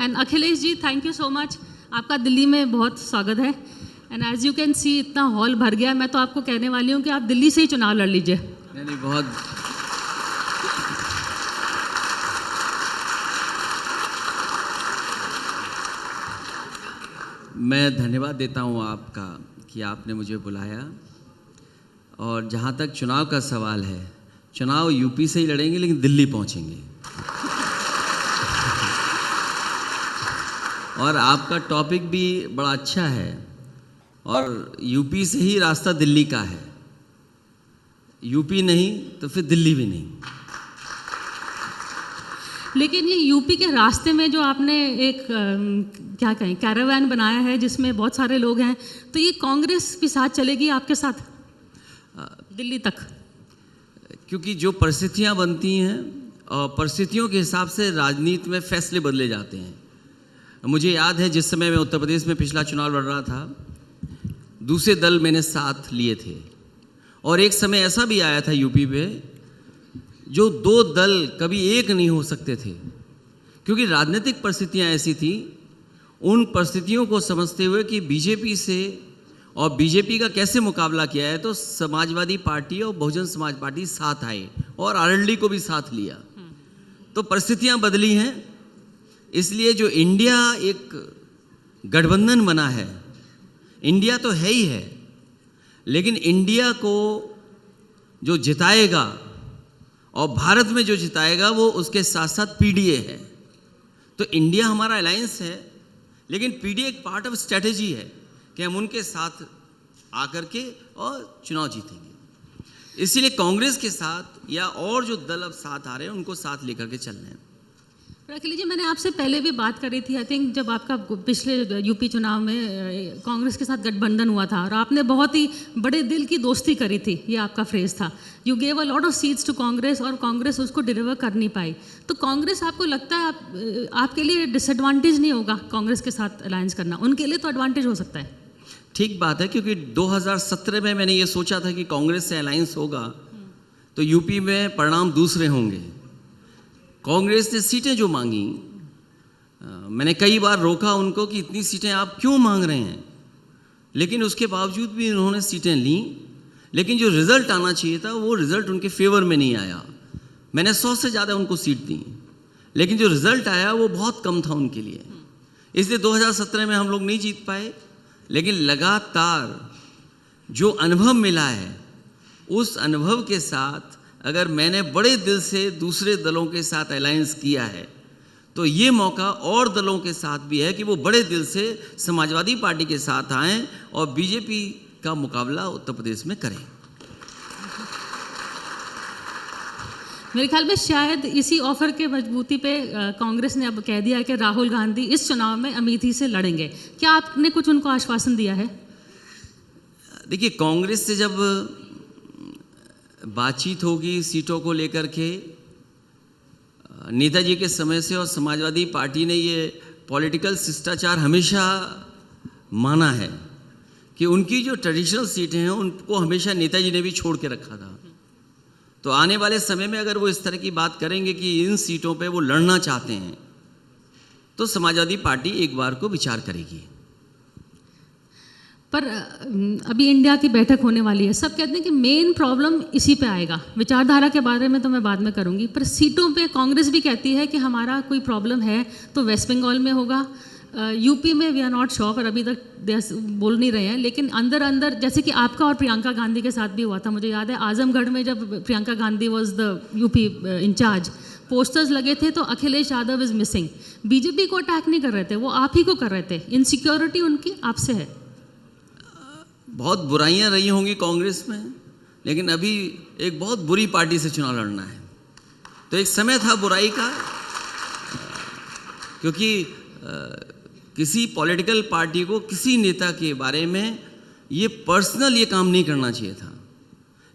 And Akhilesh ji, thank you so much. आपका दिल्ली में बहुत स्वागत है। And as you can see इतना हॉल भर गया। मैं तो आपको कहने वाली हूँ कि आप दिल्ली से ही चुनाव लड़ लीजिए। नहीं, बहुत मैं धन्यवाद देता हूँ आपका कि आपने मुझे बुलाया। और जहाँ तक चुनाव का सवाल है, चुनाव यूपी से ही लड़ेंगे लेकिन दिल्ली पहुँचेंगे। और आपका टॉपिक भी बड़ा अच्छा है और यूपी से ही रास्ता दिल्ली का है। यूपी नहीं तो फिर दिल्ली भी नहीं। लेकिन ये यूपी के रास्ते में जो आपने एक क्या कहें कैरावैन बनाया है जिसमें बहुत सारे लोग हैं, तो ये कांग्रेस भी साथ चलेगी आपके साथ दिल्ली तक? क्योंकि जो परिस्थितियां बनती हैं और परिस्थितियों के हिसाब से राजनीति में फैसले बदले जाते हैं। मुझे याद है जिस समय मैं उत्तर प्रदेश में पिछला चुनाव लड़ रहा था, दूसरे दल मैंने साथ लिए थे और एक समय ऐसा भी आया था यूपी में जो दो दल कभी एक नहीं हो सकते थे, क्योंकि राजनीतिक परिस्थितियां ऐसी थी। उन परिस्थितियों को समझते हुए कि बीजेपी से और बीजेपी का कैसे मुकाबला किया है, तो समाजवादी पार्टी और बहुजन समाज पार्टी साथ आए और आरएलडी को भी साथ लिया। तो परिस्थितियां बदली हैं, इसलिए जो इंडिया एक गठबंधन बना है, इंडिया तो है ही है, लेकिन इंडिया को जो जिताएगा और भारत में जो जिताएगा वो उसके साथ साथ पीडीए है। तो इंडिया हमारा अलायंस है, लेकिन पीडीए एक पार्ट ऑफ स्ट्रेटेजी है कि हम उनके साथ आकर के और चुनाव जीतेंगे। इसीलिए कांग्रेस के साथ या और जो दल अब साथ आ रहे हैं उनको साथ लेकर के चल रहे हैं। अखिलेश जी, मैंने आपसे पहले भी बात करी थी, आई थिंक जब आपका पिछले यूपी चुनाव में कांग्रेस के साथ गठबंधन हुआ था और आपने बहुत ही बड़े दिल की दोस्ती करी थी, ये आपका फ्रेज था। You gave a lot of seats to Congress और कांग्रेस उसको डिलीवर कर नहीं पाई। तो कांग्रेस आपको लगता है आपके लिए डिसएडवांटेज नहीं होगा कांग्रेस के साथ अलायंस करना? उनके लिए तो एडवांटेज हो सकता है। ठीक बात है, क्योंकि 2017 में मैंने ये सोचा था कि कांग्रेस से अलायंस होगा तो यूपी में परिणाम दूसरे होंगे। कांग्रेस ने सीटें जो मांगी, मैंने कई बार रोका उनको कि इतनी सीटें आप क्यों मांग रहे हैं, लेकिन उसके बावजूद भी उन्होंने सीटें लीं। लेकिन जो रिज़ल्ट आना चाहिए था वो रिज़ल्ट उनके फेवर में नहीं आया। मैंने 100 से ज़्यादा उनको सीट दी, लेकिन जो रिज़ल्ट आया वो बहुत कम था उनके लिए। इसलिए 2017 में हम लोग नहीं जीत पाए। लेकिन लगातार जो अनुभव मिला है, उस अनुभव के साथ अगर मैंने बड़े दिल से दूसरे दलों के साथ अलायंस किया है, तो ये मौका और दलों के साथ भी है कि वो बड़े दिल से समाजवादी पार्टी के साथ आएं और बीजेपी का मुकाबला उत्तर प्रदेश में करें। मेरे ख्याल में शायद इसी ऑफर के मजबूती पे कांग्रेस ने अब कह दिया है कि राहुल गांधी इस चुनाव में अमेठी से लड़ेंगे। क्या आपने कुछ उनको आश्वासन दिया है? देखिए, कांग्रेस से जब बातचीत होगी सीटों को लेकर के, नेताजी के समय से और समाजवादी पार्टी ने ये पॉलिटिकल शिष्टाचार हमेशा माना है कि उनकी जो ट्रेडिशनल सीटें हैं उनको हमेशा नेताजी ने भी छोड़ के रखा था। तो आने वाले समय में अगर वो इस तरह की बात करेंगे कि इन सीटों पे वो लड़ना चाहते हैं, तो समाजवादी पार्टी एक बार को विचार करेगी। पर अभी इंडिया की बैठक होने वाली है, सब कहते हैं कि मेन प्रॉब्लम इसी पे आएगा। विचारधारा के बारे में तो मैं बाद में करूंगी, पर सीटों पे कांग्रेस भी कहती है कि हमारा कोई प्रॉब्लम है तो वेस्ट बंगाल में होगा, यूपी में वी आर नॉट श्योर, पर अभी तक बोल नहीं रहे हैं। लेकिन अंदर अंदर जैसे कि आपका और प्रियंका गांधी के साथ भी हुआ था, मुझे याद है आजमगढ़ में जब Priyanka Gandhi was the UP incharge, posters लगे थे तो Akhilesh Yadav is missing. BJP को अटैक नहीं कर रहे थे, वो आप ही को कर रहे थे। इनसिक्योरिटी उनकी आपसे है। बहुत बुराइयां रही होंगी कांग्रेस में, लेकिन अभी एक बहुत बुरी पार्टी से चुनाव लड़ना है। तो एक समय था बुराई का, क्योंकि किसी पॉलिटिकल पार्टी को किसी नेता के बारे में ये पर्सनल ये काम नहीं करना चाहिए था।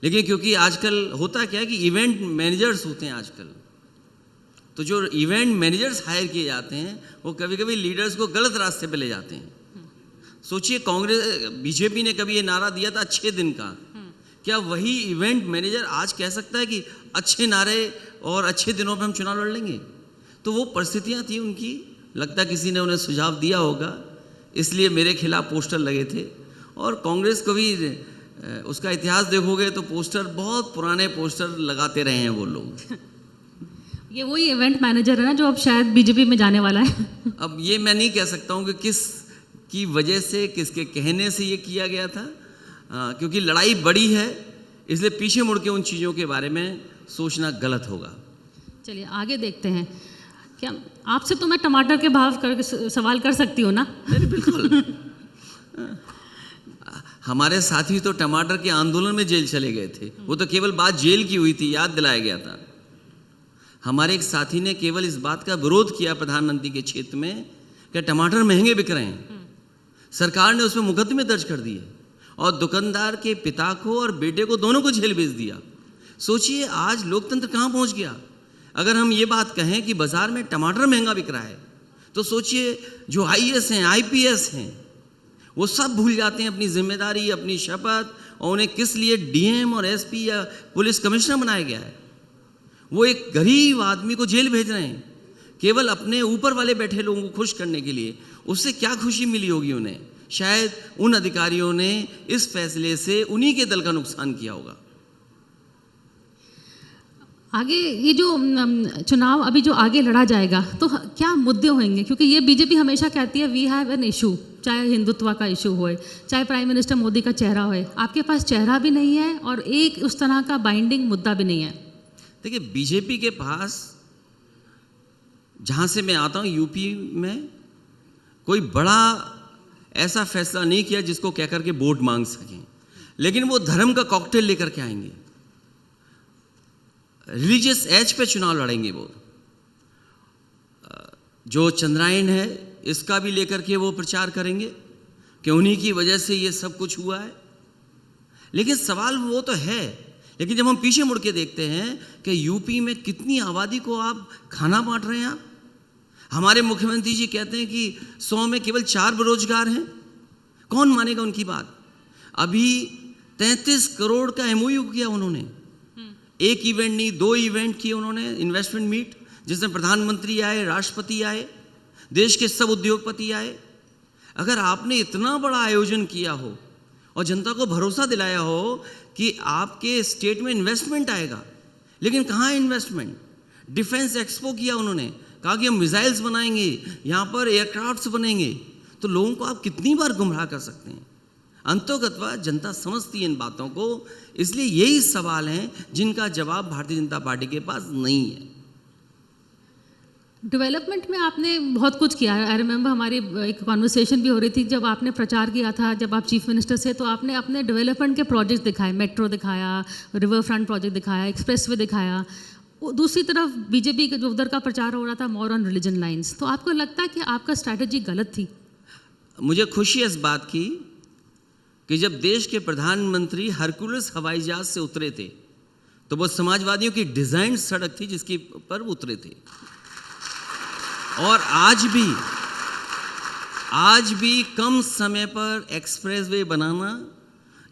लेकिन क्योंकि आजकल होता क्या है कि इवेंट मैनेजर्स होते हैं आजकल, तो जो इवेंट मैनेजर्स हायर किए जाते हैं वो कभी कभी लीडर्स को गलत रास्ते पे ले जाते हैं। सोचिए, कांग्रेस बीजेपी ने कभी ये नारा दिया था अच्छे दिन का, क्या वही इवेंट मैनेजर आज कह सकता है कि अच्छे नारे और अच्छे दिनों पे हम चुनाव लड़ लेंगे? तो वो परिस्थितियां थी उनकी लगता किसी ने उन्हें सुझाव दिया होगा, इसलिए मेरे खिलाफ पोस्टर लगे थे। और कांग्रेस को भी उसका इतिहास देखोगे तो पोस्टर, बहुत पुराने पोस्टर लगाते रहे हैं वो लोग। ये वही इवेंट मैनेजर है ना जो अब शायद बीजेपी में जाने वाला है। अब ये मैं नहीं कह सकता हूँ कि किस की वजह से, किसके कहने से ये किया गया था, क्योंकि लड़ाई बड़ी है, इसलिए पीछे मुड़ के उन चीज़ों के बारे में सोचना गलत होगा। चलिए आगे देखते हैं। क्या आपसे तो मैं टमाटर के भाव कर सवाल कर सकती हूँ ना? नहीं, बिल्कुल। हमारे साथी तो टमाटर के आंदोलन में जेल चले गए थे, वो तो केवल बात जेल की हुई थी, याद दिलाया गया था। हमारे एक साथी ने केवल इस बात का विरोध किया प्रधानमंत्री के क्षेत्र में कि टमाटर महंगे बिक रहे हैं। सरकार ने उसमें मुकदमे दर्ज कर दिए और दुकानदार के पिता को और बेटे को, दोनों को जेल भेज दिया। सोचिए आज लोकतंत्र कहाँ पहुँच गया। अगर हम ये बात कहें कि बाजार में टमाटर महंगा बिक रहा है, तो सोचिए जो IAS हैं, IPS हैं, वो सब भूल जाते हैं अपनी जिम्मेदारी, अपनी शपथ, और उन्हें किस लिए DM और SP या पुलिस कमिश्नर बनाया गया है। वो एक गरीब आदमी को जेल भेज रहे हैं केवल अपने ऊपर वाले बैठे लोगों को खुश करने के लिए। उससे क्या खुशी मिली होगी उन्हें? शायद उन अधिकारियों ने इस फैसले से उन्हीं के दल का नुकसान किया होगा। आगे ये जो चुनाव अभी जो आगे लड़ा जाएगा, तो क्या मुद्दे होंगे? क्योंकि ये बीजेपी हमेशा कहती है वी हैव एन इशू, चाहे हिंदुत्व का इशू होए, चाहे प्राइम मिनिस्टर मोदी का चेहरा होए। आपके पास चेहरा भी नहीं है और एक उस तरह का बाइंडिंग मुद्दा भी नहीं है। देखिए, बीजेपी के पास, जहाँ से मैं आता हूँ यूपी में, कोई बड़ा ऐसा फैसला नहीं किया जिसको कह करके वोट मांग सकें, लेकिन वो धर्म का कॉकटेल लेकर के आएंगे, रिलीजियस एज पे चुनाव लड़ेंगे। वो जो चंद्रायन है इसका भी लेकर के वो प्रचार करेंगे कि उन्हीं की वजह से ये सब कुछ हुआ है। लेकिन सवाल वो तो है, लेकिन जब हम पीछे मुड़ के देखते हैं कि यूपी में कितनी आबादी को आप खाना बांट रहे हैं। आप, हमारे मुख्यमंत्री जी कहते हैं कि 100 में केवल 4 बेरोजगार हैं। कौन मानेगा उनकी बात? अभी 33 करोड़ का MOU किया उन्होंने। एक इवेंट नहीं, 2 इवेंट किए उन्होंने, इन्वेस्टमेंट मीट, जिसमें प्रधानमंत्री आए, राष्ट्रपति आए, देश के सब उद्योगपति आए। अगर आपने इतना बड़ा आयोजन किया हो और जनता को भरोसा दिलाया हो कि आपके स्टेट में इन्वेस्टमेंट आएगा, लेकिन कहाँ है इन्वेस्टमेंट? डिफेंस एक्सपो किया उन्होंने, कहा कि हम मिसाइल्स बनाएंगे, यहाँ पर एयरक्राफ्ट्स बनेंगे, तो लोगों को आप कितनी बार गुमराह कर सकते हैं? अंतोगत्वा जनता समझती है इन बातों को। इसलिए यही सवाल हैं जिनका जवाब भारतीय जनता पार्टी के पास नहीं है। डेवलपमेंट में आपने बहुत कुछ किया है। आई रिमेंबर हमारी एक कॉन्वर्सेशन भी हो रही थी जब आपने प्रचार किया था, जब आप चीफ मिनिस्टर से, तो आपने अपने डेवलपमेंट के प्रोजेक्ट दिखाए, मेट्रो दिखाया, रिवर फ्रंट प्रोजेक्ट दिखाया, एक्सप्रेसवे दिखाया। दूसरी तरफ बीजेपी का जो उधर का प्रचार हो रहा था मोर ऑन रिलीजन लाइंस। तो आपको लगता है कि आपका स्ट्रैटेजी गलत थी? मुझे खुशी है इस बात की कि जब देश के प्रधानमंत्री हरकुलस हवाई जहाज से उतरे थे तो वो समाजवादियों की डिजाइन सड़क थी जिसके पर उतरे थे। और आज भी कम समय पर एक्सप्रेसवे बनाना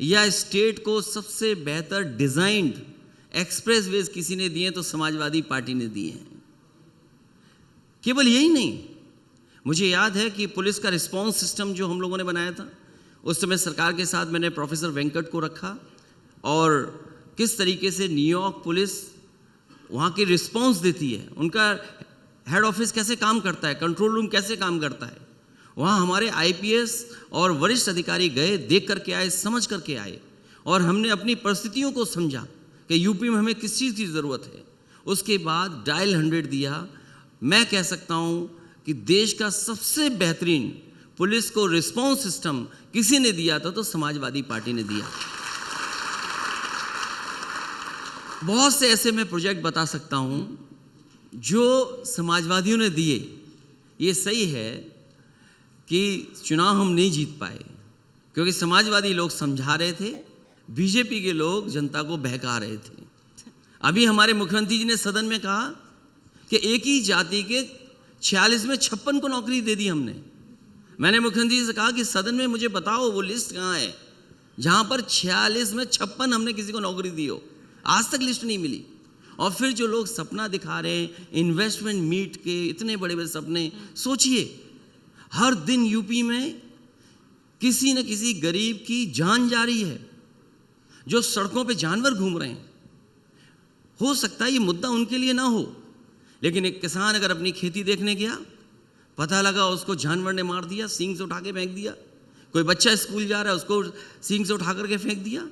या स्टेट को सबसे बेहतर डिजाइंड एक्सप्रेसवेज किसी ने दिए तो समाजवादी पार्टी ने दिए हैं। केवल यही नहीं, मुझे याद है कि पुलिस का रिस्पांस सिस्टम जो हम लोगों ने बनाया था, उस समय सरकार के साथ मैंने प्रोफेसर वेंकट को रखा और किस तरीके से न्यूयॉर्क पुलिस वहाँ की रिस्पांस देती है, उनका हेड ऑफिस कैसे काम करता है, कंट्रोल रूम कैसे काम करता है, वहाँ हमारे IPS और वरिष्ठ अधिकारी गए, देख करके आए, समझ करके आए, और हमने अपनी परिस्थितियों को समझा कि यूपी में हमें किस चीज़ की ज़रूरत है। उसके बाद डायल 100 दिया। मैं कह सकता हूँ कि देश का सबसे बेहतरीन पुलिस को रिस्पांस सिस्टम किसी ने दिया था तो समाजवादी पार्टी ने दिया। बहुत से ऐसे मैं प्रोजेक्ट बता सकता हूँ जो समाजवादियों ने दिए। ये सही है कि चुनाव हम नहीं जीत पाए क्योंकि समाजवादी लोग समझा रहे थे, बीजेपी के लोग जनता को बहका रहे थे। अभी हमारे मुख्यमंत्री जी ने सदन में कहा कि एक ही जाति के 46 में 56 को नौकरी दे दी हमने। मैंने मुख्यमंत्री जी से कहा कि सदन में मुझे बताओ वो लिस्ट कहाँ है जहाँ पर 46 में 56 हमने किसी को नौकरी दी हो। आज तक लिस्ट नहीं मिली। और फिर जो लोग सपना दिखा रहे हैं इन्वेस्टमेंट मीट के, इतने बड़े बड़े सपने, सोचिए हर दिन यूपी में किसी न किसी गरीब की जान जा रही है, जो सड़कों पे जानवर घूम रहे हैं। हो सकता है ये मुद्दा उनके लिए ना हो, लेकिन एक किसान अगर अपनी खेती देखने गया, पता लगा उसको जानवर ने मार दिया, सींग से उठा के फेंक दिया। कोई बच्चा स्कूल जा रहा है, उसको सींग से उठा करके फेंक दिया।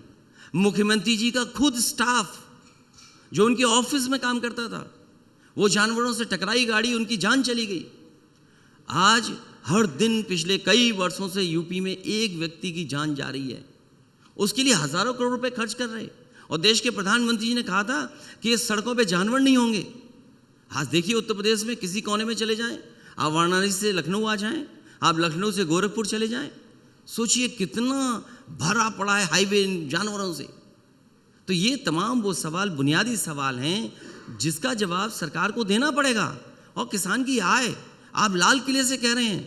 मुख्यमंत्री जी का खुद स्टाफ जो उनके ऑफिस में काम करता था, वो जानवरों से टकराई गाड़ी, उनकी जान चली गई। आज हर दिन पिछले कई वर्षों से यूपी में एक व्यक्ति की जान जा रही है, उसके लिए हजारों करोड़ रुपए खर्च कर रहे। और देश के प्रधानमंत्री जी ने कहा था कि ये सड़कों पे जानवर नहीं होंगे। आज देखिए उत्तर प्रदेश में किसी कोने में चले जाएं, आप वाराणसी से लखनऊ आ जाएं, आप लखनऊ से गोरखपुर चले जाएं, सोचिए कितना भरा पड़ा है हाईवे जानवरों से। तो ये तमाम वो सवाल, बुनियादी सवाल हैं जिसका जवाब सरकार को देना पड़ेगा। और किसान की आय, आप लाल किले से कह रहे हैं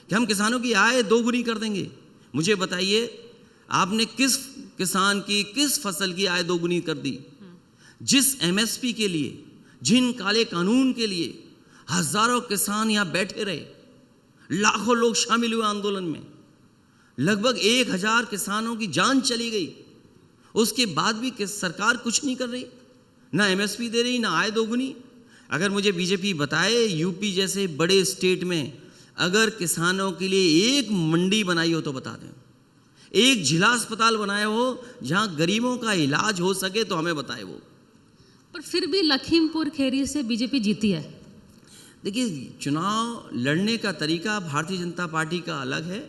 कि हम किसानों की आय दोगुनी कर देंगे। मुझे बताइए, आपने किस किसान की, किस फसल की आय दोगुनी कर दी? जिस एमएसपी के लिए, जिन काले कानून के लिए हजारों किसान यहां बैठे रहे, लाखों लोग शामिल हुए आंदोलन में, लगभग 1000 किसानों की जान चली गई, उसके बाद भी सरकार कुछ नहीं कर रही, ना एमएसपी दे रही, ना आय दोगुनी। अगर मुझे बीजेपी बताए यूपी जैसे बड़े स्टेट में अगर किसानों के लिए एक मंडी बनाई हो तो बता दें, एक जिला अस्पताल बनाया हो जहां गरीबों का इलाज हो सके तो हमें बताए वो। पर फिर भी लखीमपुर खेरी से बीजेपी जीती है। देखिए, चुनाव लड़ने का तरीका भारतीय जनता पार्टी का अलग है,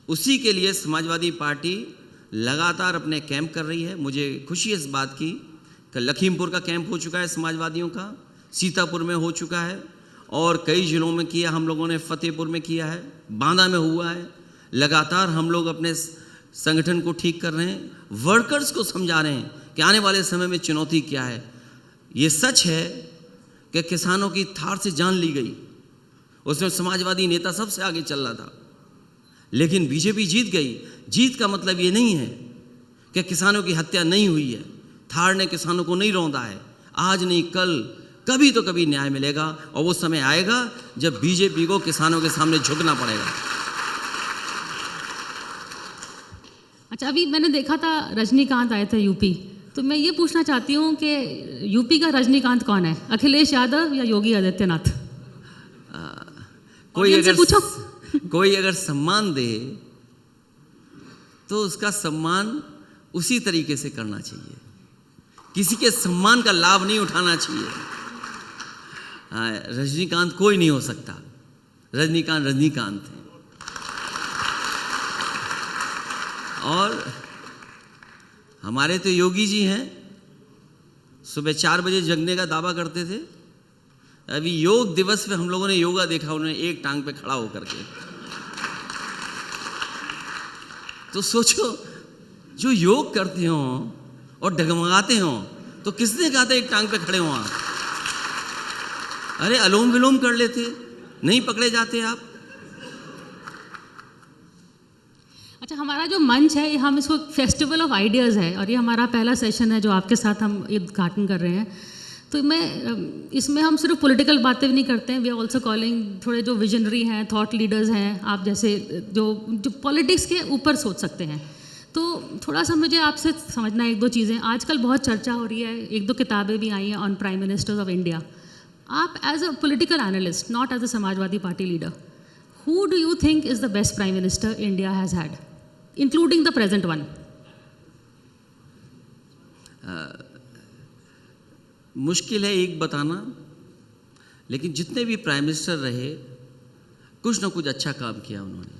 उसी के लिए समाजवादी पार्टी लगातार अपने कैंप कर रही है। मुझे खुशी है इस बात की कि लखीमपुर का कैंप हो चुका है समाजवादियों का, सीतापुर में हो चुका है और कई जिलों में किया, हम लोगों ने फतेहपुर में किया है, बांदा में हुआ है। लगातार हम लोग अपने संगठन को ठीक कर रहे हैं, वर्कर्स को समझा रहे हैं कि आने वाले समय में चुनौती क्या है। ये सच है कि किसानों की थार से जान ली गई, उसमें समाजवादी नेता सबसे आगे चल रहा था, लेकिन बीजेपी जीत गई। जीत का मतलब ये नहीं है कि किसानों की हत्या नहीं हुई है, थार ने किसानों को नहीं रौंदा है। आज नहीं कल, कभी तो कभी न्याय मिलेगा और वो समय आएगा जब बीजेपी को किसानों के सामने झुकना पड़ेगा। अच्छा, अभी मैंने देखा था रजनीकांत आए थे यूपी, तो मैं ये पूछना चाहती हूँ कि यूपी का रजनीकांत कौन है, अखिलेश यादव या योगी आदित्यनाथ? कोई अगर सम्मान दे तो उसका सम्मान उसी तरीके से करना चाहिए, किसी के सम्मान का लाभ नहीं उठाना चाहिए। रजनीकांत कोई नहीं हो सकता, रजनीकांत रजनीकांत है। और हमारे तो योगी जी हैं, सुबह 4 बजे जगने का दावा करते थे। अभी योग दिवस पे हम लोगों ने योगा देखा, उन्होंने एक टांग पे खड़ा होकर के। तो सोचो, जो योग करते हो और डगमगाते हो तो किसने कहा था एक टांग पे खड़े हो आप? अरे अलोम विलोम कर लेते, नहीं पकड़े जाते आप। अच्छा, हमारा जो मंच है, हम इसको फेस्टिवल ऑफ आइडियाज़ है और ये हमारा पहला सेशन है जो आपके साथ हम ये उद्घाटन कर रहे हैं। तो इसमें हम सिर्फ पॉलिटिकल बातें भी नहीं करते हैं, वी आर ऑल्सो कॉलिंग थोड़े जो विजनरी हैं, थॉट लीडर्स हैं, आप जैसे जो पॉलिटिक्स के ऊपर सोच सकते हैं। तो थोड़ा सा मुझे आपसे समझना है 1-2 चीज़ें। आजकल बहुत चर्चा हो रही है, 1-2 किताबें भी आई हैं on prime ministers of India. आप as a political analyst, not as a Samajwadi Party leader, who do you think is the best prime minister India has had, including the present one? मुश्किल है एक बताना, लेकिन जितने भी प्राइम मिनिस्टर रहे कुछ ना कुछ अच्छा काम किया उन्होंने।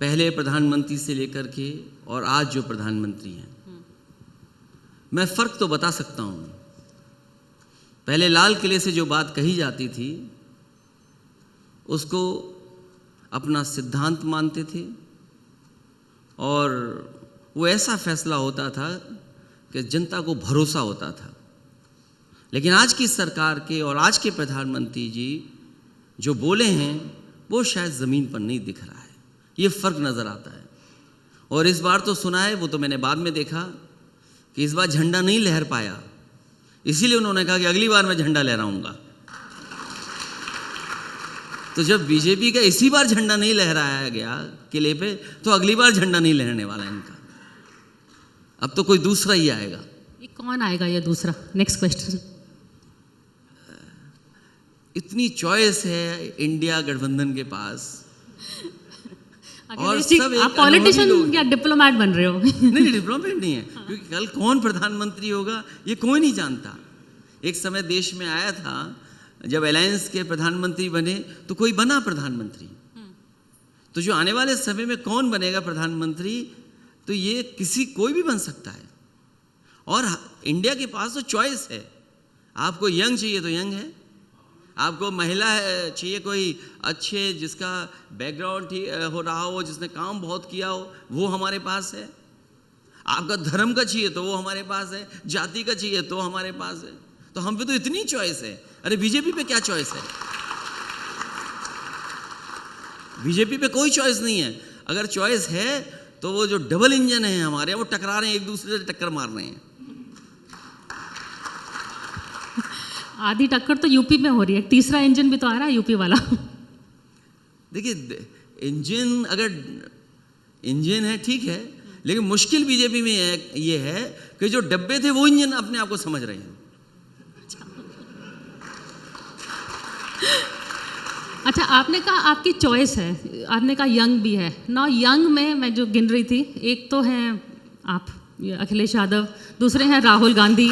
पहले प्रधानमंत्री से लेकर के और आज जो प्रधानमंत्री हैं, मैं फ़र्क तो बता सकता हूँ। पहले लाल किले से जो बात कही जाती थी उसको अपना सिद्धांत मानते थे और वो ऐसा फैसला होता था कि जनता को भरोसा होता था। लेकिन आज की सरकार के और आज के प्रधानमंत्री जी जो बोले हैं वो शायद ज़मीन पर नहीं दिख रहा है, ये फ़र्क नज़र आता है। और इस बार तो सुना है, वो तो मैंने बाद में देखा कि इस बार झंडा नहीं लहर पाया, इसीलिए उन्होंने कहा कि अगली बार मैं झंडा लहराऊंगा। तो जब बीजेपी का इसी बार झंडा नहीं लहराया गया किले पे, तो अगली बार झंडा नहीं लहरने वाला इनका। अब तो कोई दूसरा ही आएगा। ये कौन आएगा ये दूसरा? Next question. इतनी चॉइस है इंडिया गठबंधन के पास, और अखिलेश जी, सब एक आप पॉलिटिशियन या डिप्लोमैट बन रहे हो? नहीं, डिप्लोमेट नहीं है, क्योंकि कल कौन प्रधानमंत्री होगा ये कोई नहीं जानता। एक समय देश में आया था जब अलायंस के प्रधानमंत्री बने तो कोई बना प्रधानमंत्री, तो जो आने वाले समय में कौन बनेगा प्रधानमंत्री, तो ये कोई भी बन सकता है। और इंडिया के पास तो चॉइस है। आपको यंग चाहिए तो यंग है, आपको महिला चाहिए कोई अच्छे जिसका बैकग्राउंड हो रहा हो, जिसने काम बहुत किया हो, वो हमारे पास है। आपका धर्म का चाहिए तो वो हमारे पास है, जाति का चाहिए तो हमारे पास है। तो हम पे तो इतनी चॉइस है। अरे बीजेपी पे क्या चॉइस है? बीजेपी पे कोई चॉइस नहीं है। अगर चॉइस है तो वो जो डबल इंजन है हमारे, वो टकरा रहे हैं, एक दूसरे से टक्कर मार रहे हैं। आधी टक्कर तो यूपी में हो रही है, तीसरा इंजन भी तो आ रहा है यूपी वाला। देखिए, इंजन अगर इंजन है ठीक है, लेकिन मुश्किल बीजेपी में ये है कि जो डब्बे थे वो इंजन अपने आप को समझ रहे हैं। अच्छा, आपने कहा आपकी चॉइस है, आपने कहा यंग भी है ना। यंग में मैं जो गिन रही थी, एक तो हैं आप अखिलेश यादव, दूसरे हैं राहुल गांधी,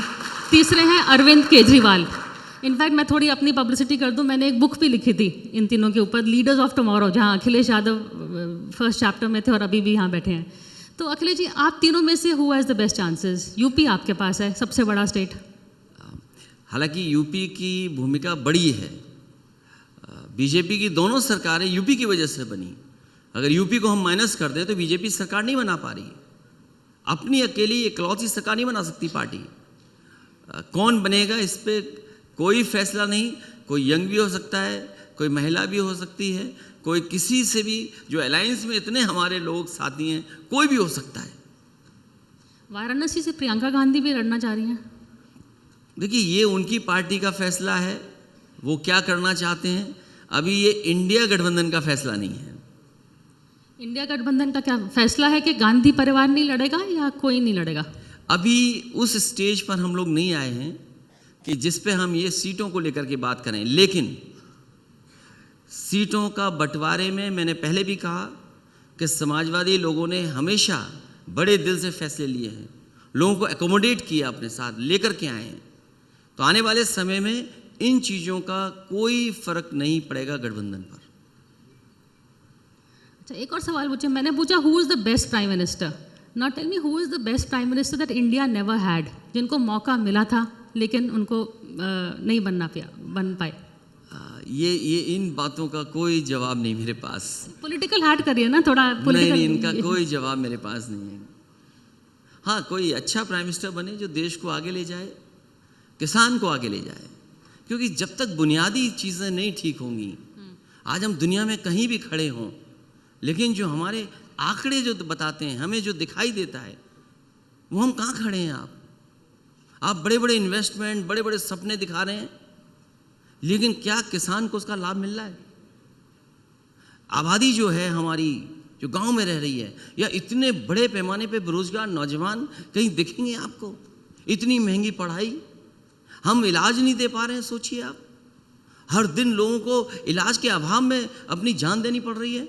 तीसरे हैं अरविंद केजरीवाल। इनफैक्ट मैं थोड़ी अपनी पब्लिसिटी कर दूं, मैंने एक बुक भी लिखी थी इन तीनों के ऊपर, लीडर्स ऑफ टुमारो, जहां अखिलेश यादव फर्स्ट चैप्टर में थे और अभी भी यहाँ बैठे हैं। तो अखिलेश जी, आप तीनों में से who has the best chances? UP आपके पास है, सबसे बड़ा स्टेट। हालांकि यूपी की भूमिका बड़ी है। बीजेपी की दोनों सरकारें यूपी की वजह से बनी। अगर यूपी को हम माइनस कर दें तो बीजेपी सरकार नहीं बना पा रही। अपनी अकेली इकलौती सरकार नहीं बना सकती पार्टी। कौन बनेगा इस पे कोई फैसला नहीं। कोई यंग भी हो सकता है, कोई महिला भी हो सकती है, कोई किसी से भी, जो अलायंस में इतने हमारे लोग साथी हैं, कोई भी हो सकता है। वाराणसी से प्रियंका गांधी भी लड़ना चाह रही हैं। देखिए, ये उनकी पार्टी का फैसला है, वो क्या करना चाहते हैं। अभी ये इंडिया गठबंधन का फैसला नहीं है। इंडिया गठबंधन का क्या फैसला है कि गांधी परिवार नहीं लड़ेगा या कोई नहीं लड़ेगा? अभी उस स्टेज पर हम लोग नहीं आए हैं कि जिस पे हम ये सीटों को लेकर के बात करें। लेकिन सीटों का बंटवारे में मैंने पहले भी कहा कि समाजवादी लोगों ने हमेशा बड़े दिल से फैसले लिए हैं, लोगों को एकोमोडेट किया, अपने साथ लेकर के आए हैं। तो आने वाले समय में इन चीज़ों का कोई फर्क नहीं पड़ेगा गठबंधन पर। अच्छा, एक और सवाल पूछे, मैंने पूछा who is the best prime minister. Not tell me who is the best prime minister that India never had, जिनको मौका मिला था लेकिन उनको नहीं बन पाए। ये इन बातों का कोई जवाब नहीं मेरे पास। पॉलिटिकल हैट करिए ना थोड़ा। नहीं, इनका कोई जवाब मेरे पास नहीं है। हाँ, कोई अच्छा प्राइम मिनिस्टर बने जो देश को आगे ले जाए, किसान को आगे ले जाए। क्योंकि जब तक बुनियादी चीज़ें नहीं ठीक होंगी, आज हम दुनिया में कहीं भी खड़े हों, लेकिन जो हमारे आंकड़े जो बताते हैं, हमें जो दिखाई देता है, वो हम कहाँ खड़े हैं। आप बड़े बड़े इन्वेस्टमेंट, बड़े बड़े सपने दिखा रहे हैं, लेकिन क्या किसान को उसका लाभ मिल रहा है? आबादी जो है हमारी, जो गांव में रह रही है, या इतने बड़े पैमाने पे बेरोजगार नौजवान कहीं दिखेंगे आपको? इतनी महंगी पढ़ाई, हम इलाज नहीं दे पा रहे हैं। सोचिए आप, हर दिन लोगों को इलाज के अभाव में अपनी जान देनी पड़ रही है।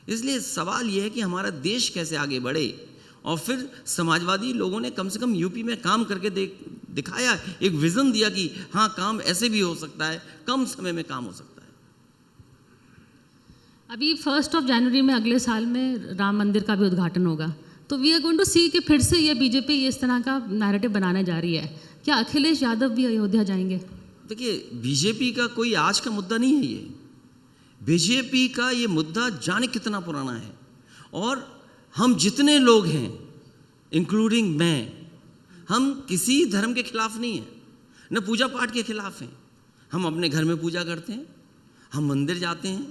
इसलिए सवाल यह है कि हमारा देश कैसे आगे बढ़े। और फिर समाजवादी लोगों ने कम से कम यूपी में काम करके दिखाया, एक विजन दिया कि हाँ, काम ऐसे भी हो सकता है, कम समय में काम हो सकता है। अभी 1 जनवरी में अगले साल में राम मंदिर का भी उद्घाटन होगा, तो वी आर गोइंग टू सी कि फिर से ये बीजेपी इस तरह का नैरेटिव बनाने जा रही है। क्या अखिलेश यादव भी अयोध्या जाएंगे? देखिए, बीजेपी का कोई आज का मुद्दा नहीं है। ये बीजेपी का ये मुद्दा जाने कितना पुराना है। और हम जितने लोग हैं, इंक्लूडिंग मैं, हम किसी धर्म के खिलाफ नहीं हैं, न पूजा पाठ के खिलाफ हैं। हम अपने घर में पूजा करते हैं, हम मंदिर जाते हैं।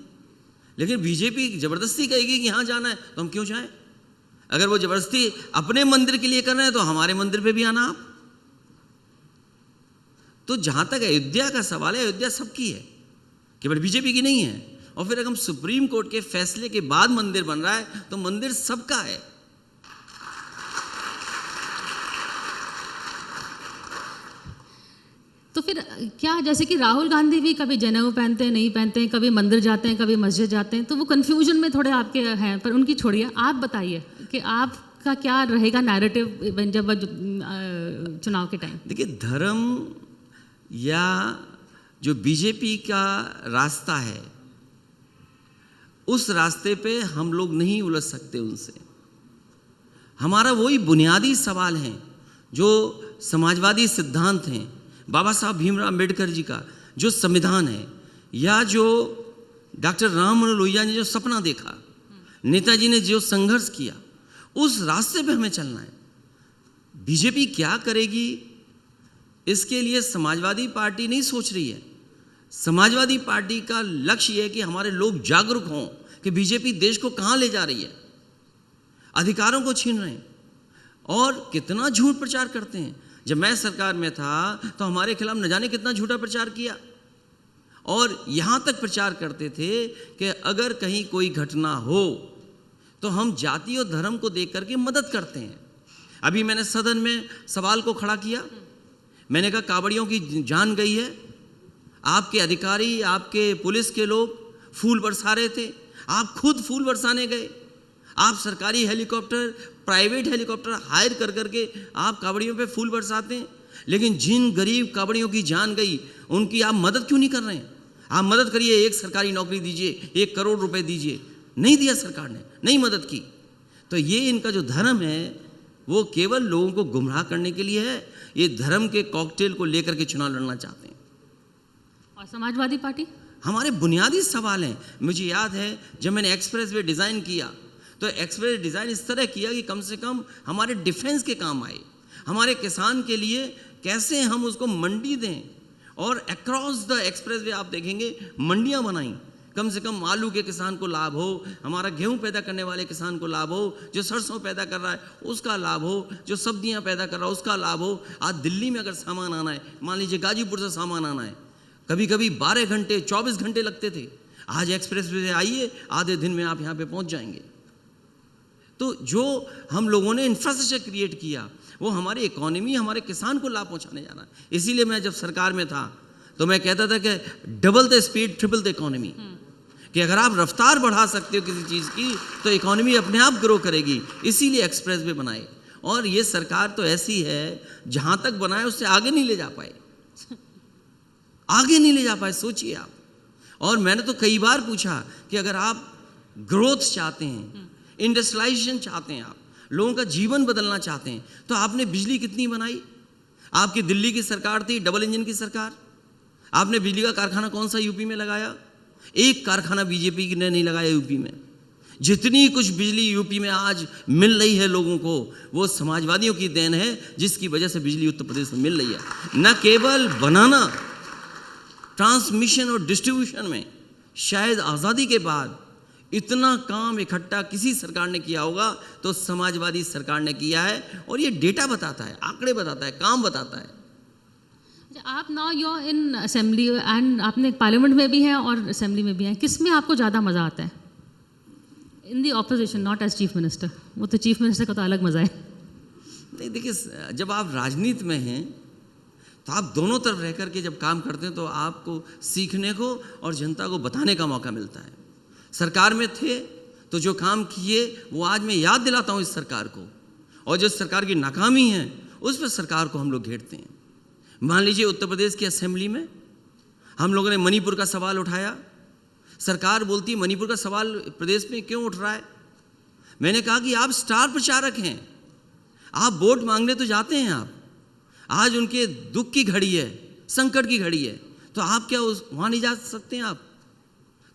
लेकिन बीजेपी ज़बरदस्ती कहेगी कि यहाँ जाना है तो हम क्यों जाएं? अगर वो जबरदस्ती अपने मंदिर के लिए कर रहे हैं तो हमारे मंदिर पे भी आना आप। तो जहां तक अयोध्या का सवाल है, अयोध्या सबकी है, केवल बीजेपी की नहीं है। और फिर अगर हम सुप्रीम कोर्ट के फैसले के बाद मंदिर बन रहा है तो मंदिर सबका है। तो फिर क्या, जैसे कि राहुल गांधी भी कभी जनेऊ पहनते हैं, नहीं पहनते हैं, कभी मंदिर जाते हैं, कभी मस्जिद जाते हैं, तो वो कन्फ्यूजन में थोड़े आपके हैं, पर उनकी छोड़िए, आप बताइए कि आपका क्या रहेगा नैरेटिव जब चुनाव के टाइम? देखिए, धर्म या जो बीजेपी का रास्ता है उस रास्ते पे हम लोग नहीं उलझ सकते उनसे। हमारा वही बुनियादी सवाल है जो समाजवादी सिद्धांत हैं, बाबा साहब भीमराव अम्बेडकर जी का जो संविधान है, या जो डॉक्टर राम मनोहर लोहिया ने जो सपना देखा, नेताजी ने जो संघर्ष किया, उस रास्ते पे हमें चलना है। बीजेपी क्या करेगी इसके लिए समाजवादी पार्टी नहीं सोच रही है। समाजवादी पार्टी का लक्ष्य यह है कि हमारे लोग जागरूक हों कि बीजेपी देश को कहां ले जा रही है, अधिकारों को छीन रहे हैं और कितना झूठ प्रचार करते हैं। जब मैं सरकार में था तो हमारे खिलाफ न जाने कितना झूठा प्रचार किया, और यहां तक प्रचार करते थे कि अगर कहीं कोई घटना हो तो हम जाति और धर्म को देख करके मदद करते हैं। अभी मैंने सदन में सवाल को खड़ा किया, मैंने कहा कांवड़ियों की जान गई है, आपके अधिकारी, आपके पुलिस के लोग फूल बरसा रहे थे, आप खुद फूल बरसाने गए, आप सरकारी हेलीकॉप्टर, प्राइवेट हेलीकॉप्टर हायर कर करके आप कांवड़ियों पे फूल बरसाते हैं, लेकिन जिन गरीब कांवड़ियों की जान गई उनकी आप मदद क्यों नहीं कर रहे हैं? आप मदद करिए, एक सरकारी नौकरी दीजिए, 1 करोड़ रुपए दीजिए। नहीं दिया सरकार ने, नहीं मदद की। तो ये इनका जो धर्म है वो केवल लोगों को गुमराह करने के लिए है। ये धर्म के कॉकटेल को लेकर के चुनाव लड़ना चाहते हैं। और समाजवादी पार्टी, हमारे बुनियादी सवाल हैं। मुझे याद है जब मैंने एक्सप्रेस वे डिज़ाइन किया तो एक्सप्रेस डिज़ाइन इस तरह किया कि कम से कम हमारे डिफेंस के काम आए, हमारे किसान के लिए कैसे हम उसको मंडी दें, और अक्रॉस द एक्सप्रेस वे आप देखेंगे मंडियां बनाई, कम से कम आलू के किसान को लाभ हो, हमारा गेहूं पैदा करने वाले किसान को लाभ हो, जो सरसों पैदा कर रहा है उसका लाभ हो, जो सब्जियां पैदा कर रहा है उसका लाभ हो। आज दिल्ली में अगर सामान आना है, मान लीजिए गाजीपुर से सामान आना है, कभी कभी 12 घंटे 24 घंटे लगते थे, आज एक्सप्रेस वे से आइए, आधे दिन में आप यहाँ पे पहुँच जाएंगे। तो जो हम लोगों ने इंफ्रास्ट्रक्चर क्रिएट किया वो हमारी इकोनॉमी, हमारे किसान को लाभ पहुंचाने जाना है। इसीलिए मैं जब सरकार में था तो मैं कहता था कि double the speed triple the economy, कि अगर आप रफ्तार बढ़ा सकते हो किसी चीज़ की तो इकोनॉमी अपने आप ग्रो करेगी। इसीलिए एक्सप्रेस वे बनाए, और ये सरकार तो ऐसी है जहां तक बनाए उससे आगे नहीं ले जा पाए, आगे नहीं ले जा पाए, सोचिए आप। और मैंने तो कई बार पूछा कि अगर आप ग्रोथ चाहते हैं, इंडस्ट्रियलाइजेशन चाहते हैं, आप लोगों का जीवन बदलना चाहते हैं, तो आपने बिजली कितनी बनाई? आपकी दिल्ली की सरकार थी, डबल इंजन की सरकार, आपने बिजली का कारखाना कौन सा यूपी में लगाया? एक कारखाना बीजेपी ने नहीं लगाया यूपी में। जितनी कुछ बिजली यूपी में आज मिल रही है लोगों को, वो समाजवादियों की देन है, जिसकी वजह से बिजली उत्तर प्रदेश में मिल रही है। न केवल बनाना, ट्रांसमिशन और डिस्ट्रीब्यूशन में शायद आज़ादी के बाद इतना काम इकट्ठा किसी सरकार ने किया होगा तो समाजवादी सरकार ने किया है, और ये डेटा बताता है, आंकड़े बताता है, काम बताता है। आप now you are in assembly and आपने पार्लियामेंट में भी हैं और असेंबली में भी हैं, किस में आपको ज़्यादा मज़ा आता है? In the opposition, not as chief minister, वो तो चीफ मिनिस्टर का तो अलग मज़ा है। नहीं, देखिए, जब आप राजनीति में हैं तो आप दोनों तरफ रह करके जब काम करते हैं तो आपको सीखने को और जनता को बताने का मौका मिलता है। सरकार में थे तो जो काम किए वो आज मैं याद दिलाता हूँ इस सरकार को, और जो सरकार की नाकामी है उस पर सरकार को हम लोग घेरते हैं। मान लीजिए उत्तर प्रदेश की असेंबली में हम लोगों ने मणिपुर का सवाल उठाया, सरकार बोलती है मणिपुर का सवाल प्रदेश में क्यों उठ रहा है? मैंने कहा कि आप स्टार प्रचारक हैं, आप वोट मांगने तो जाते हैं, आप आज उनके दुख की घड़ी है, संकट की घड़ी है, तो आप क्या वहाँ नहीं जा सकते हैं? आप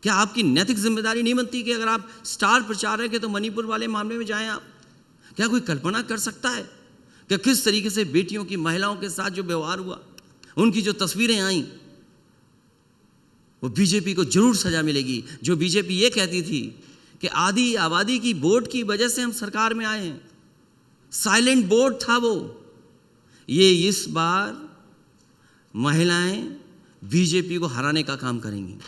क्या आपकी नैतिक जिम्मेदारी नहीं बनती कि अगर आप स्टार प्रचारक हैं तो मणिपुर वाले मामले में जाएं आप? क्या कोई कल्पना कर सकता है कि किस तरीके से बेटियों की, महिलाओं के साथ जो व्यवहार हुआ, उनकी जो तस्वीरें आईं, वो बीजेपी को जरूर सजा मिलेगी। जो बीजेपी ये कहती थी कि आधी आबादी की वोट की वजह से हम सरकार में आए हैं। साइलेंट वोट था वो। ये इस बार महिलाएं बीजेपी को हराने का काम करेंगी।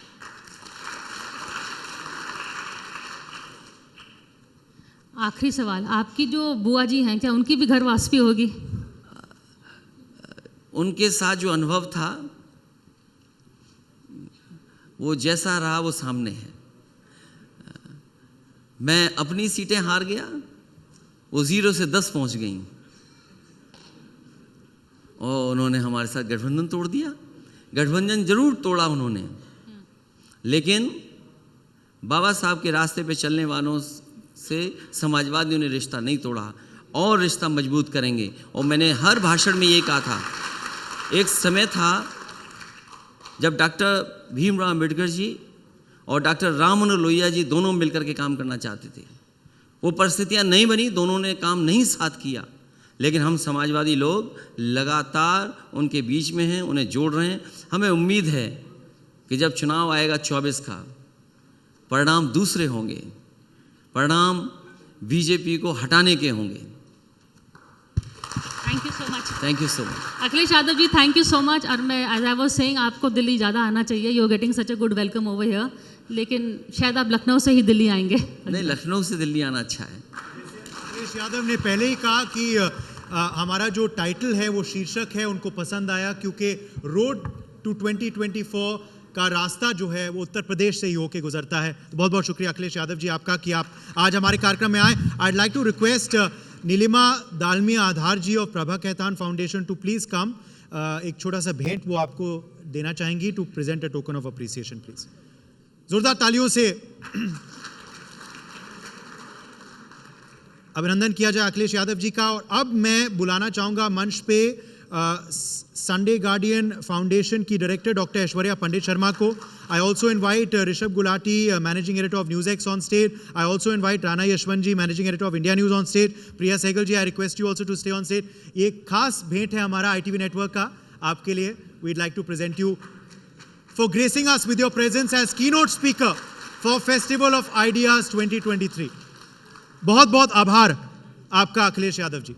आखिरी सवाल, आपकी जो बुआ जी हैं क्या उनकी भी घर वापसी होगी? उनके साथ जो अनुभव था वो जैसा रहा वो सामने है। मैं अपनी सीटें हार गया, वो 0 से 10 पहुंच गई और उन्होंने हमारे साथ गठबंधन तोड़ दिया। गठबंधन जरूर तोड़ा उन्होंने, लेकिन बाबा साहब के रास्ते पे चलने वालों से समाजवादियों ने रिश्ता नहीं तोड़ा और रिश्ता मजबूत करेंगे। और मैंने हर भाषण में ये कहा था, एक समय था जब डॉक्टर भीमराव अम्बेडकर जी और डॉक्टर राम मनोहर लोहिया जी दोनों मिलकर के काम करना चाहते थे। वो परिस्थितियां नहीं बनी, दोनों ने काम नहीं साथ किया, लेकिन हम समाजवादी लोग लगातार उनके बीच में हैं, उन्हें जोड़ रहे हैं। हमें उम्मीद है कि जब चुनाव आएगा 24 का, परिणाम दूसरे होंगे, परिणाम बीजेपी को हटाने के होंगे। Thank you so much. Thank you so much. Akhilesh Yadav ji, thank you so much. और मैं एज आई वाज सेइंग, आपको दिल्ली ज़्यादा आना चाहिए। You are getting such a good welcome over here, लेकिन शायद आप लखनऊ से ही दिल्ली आएंगे। नहीं, लखनऊ से दिल्ली आना अच्छा है। अखिलेश यादव ने पहले ही कहा कि हमारा जो टाइटल है वो शीर्षक है उनको पसंद आया, क्योंकि रोड टू 2024 का रास्ता जो है वो उत्तर प्रदेश से ही होके गुजरता है। तो बहुत बहुत शुक्रिया अखिलेश यादव जी आपका कि आप आज हमारे कार्यक्रम में आए। I like to request Nilima Dalmia Aadhar ji of Prabha Khaitan foundation to please come. एक छोटा सा भेंट वो आपको देना चाहेंगी to present a token of appreciation. Please जोरदार तालियों से अभिनंदन किया जाए अखिलेश यादव जी का। और अब मैं बुलाना चाहूंगा मंच पे संडे गार्डियन फाउंडेशन की डायरेक्टर डॉक्टर ऐश्वर्या पंडित शर्मा को। I also invite Rishabh Gulati, managing editor of News X on stage. I also invite Rana Yashwant ji, managing editor of India News on stage. Priya Sehgal ji, I request you also to stay on stage. ये खास भेंट है हमारा ITV network का आपके लिए। We'd like to present you for gracing us with your presence as keynote speaker for Festival of Ideas 2023। बहुत बहुत आभार आपका अखिलेश यादव जी।